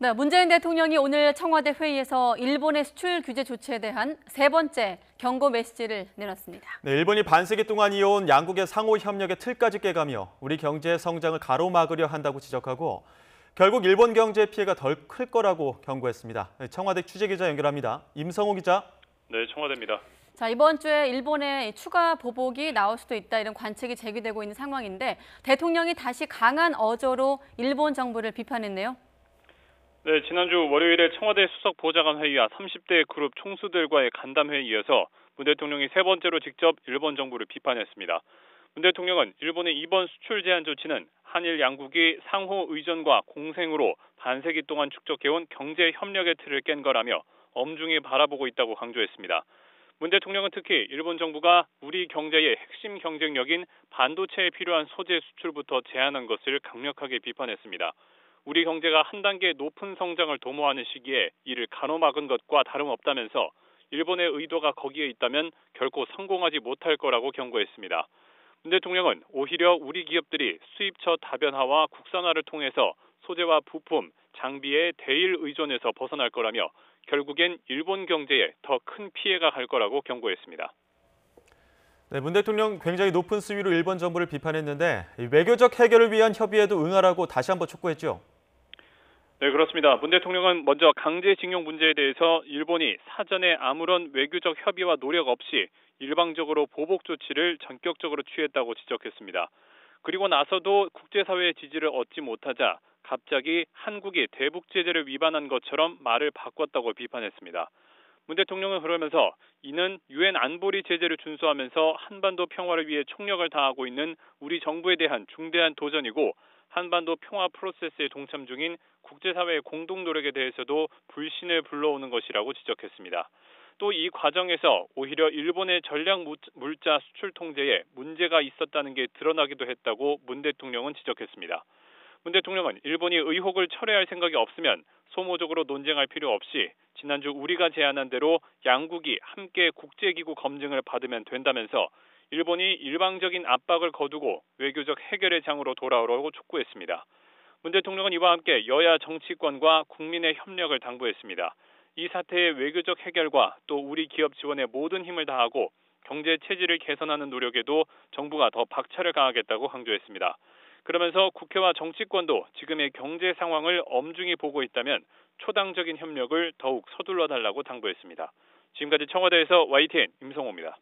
네, 문재인 대통령이 오늘 청와대 회의에서 일본의 수출 규제 조치에 대한 세 번째 경고 메시지를 내놨습니다. 네, 일본이 반세기 동안 이어온 양국의 상호 협력의 틀까지 깨가며 우리 경제의 성장을 가로막으려 한다고 지적하고 결국 일본 경제의 피해가 덜 클 거라고 경고했습니다. 네, 청와대 취재기자 연결합니다. 임성호 기자. 네, 청와대입니다. 자, 이번 주에 일본의 추가 보복이 나올 수도 있다 이런 관측이 제기되고 있는 상황인데 대통령이 다시 강한 어조로 일본 정부를 비판했네요. 네, 지난주 월요일에 청와대 수석 보좌관 회의와 30대 그룹 총수들과의 간담회에 이어서 문 대통령이 세 번째로 직접 일본 정부를 비판했습니다. 문 대통령은 일본의 이번 수출 제한 조치는 한일 양국이 상호 의존과 공생으로 반세기 동안 축적해온 경제 협력의 틀을 깬 거라며 엄중히 바라보고 있다고 강조했습니다. 문 대통령은 특히 일본 정부가 우리 경제의 핵심 경쟁력인 반도체에 필요한 소재 수출부터 제한한 것을 강력하게 비판했습니다. 우리 경제가 한 단계 높은 성장을 도모하는 시기에 이를 가로막은 것과 다름없다면서 일본의 의도가 거기에 있다면 결코 성공하지 못할 거라고 경고했습니다. 문 대통령은 오히려 우리 기업들이 수입처 다변화와 국산화를 통해서 소재와 부품, 장비의 대일 의존에서 벗어날 거라며 결국엔 일본 경제에 더 큰 피해가 갈 거라고 경고했습니다. 네, 문 대통령 굉장히 높은 수위로 일본 정부를 비판했는데 외교적 해결을 위한 협의에도 응하라고 다시 한번 촉구했죠. 네, 그렇습니다. 문 대통령은 먼저 강제징용 문제에 대해서 일본이 사전에 아무런 외교적 협의와 노력 없이 일방적으로 보복 조치를 전격적으로 취했다고 지적했습니다. 그리고 나서도 국제사회의 지지를 얻지 못하자 갑자기 한국이 대북 제재를 위반한 것처럼 말을 바꿨다고 비판했습니다. 문 대통령은 그러면서 이는 유엔 안보리 제재를 준수하면서 한반도 평화를 위해 총력을 다하고 있는 우리 정부에 대한 중대한 도전이고 한반도 평화 프로세스에 동참 중인 국제사회의 공동 노력에 대해서도 불신을 불러오는 것이라고 지적했습니다. 또 이 과정에서 오히려 일본의 전략 물자 수출 통제에 문제가 있었다는 게 드러나기도 했다고 문 대통령은 지적했습니다. 문 대통령은 일본이 의혹을 철회할 생각이 없으면 소모적으로 논쟁할 필요 없이 지난주 우리가 제안한 대로 양국이 함께 국제기구 검증을 받으면 된다면서 일본이 일방적인 압박을 거두고 외교적 해결의 장으로 돌아오라고 촉구했습니다. 문 대통령은 이와 함께 여야 정치권과 국민의 협력을 당부했습니다. 이 사태의 외교적 해결과 또 우리 기업 지원에 모든 힘을 다하고 경제 체질을 개선하는 노력에도 정부가 더 박차를 가하겠다고 강조했습니다. 그러면서 국회와 정치권도 지금의 경제 상황을 엄중히 보고 있다면 초당적인 협력을 더욱 서둘러 달라고 당부했습니다. 지금까지 청와대에서 YTN 임성호입니다.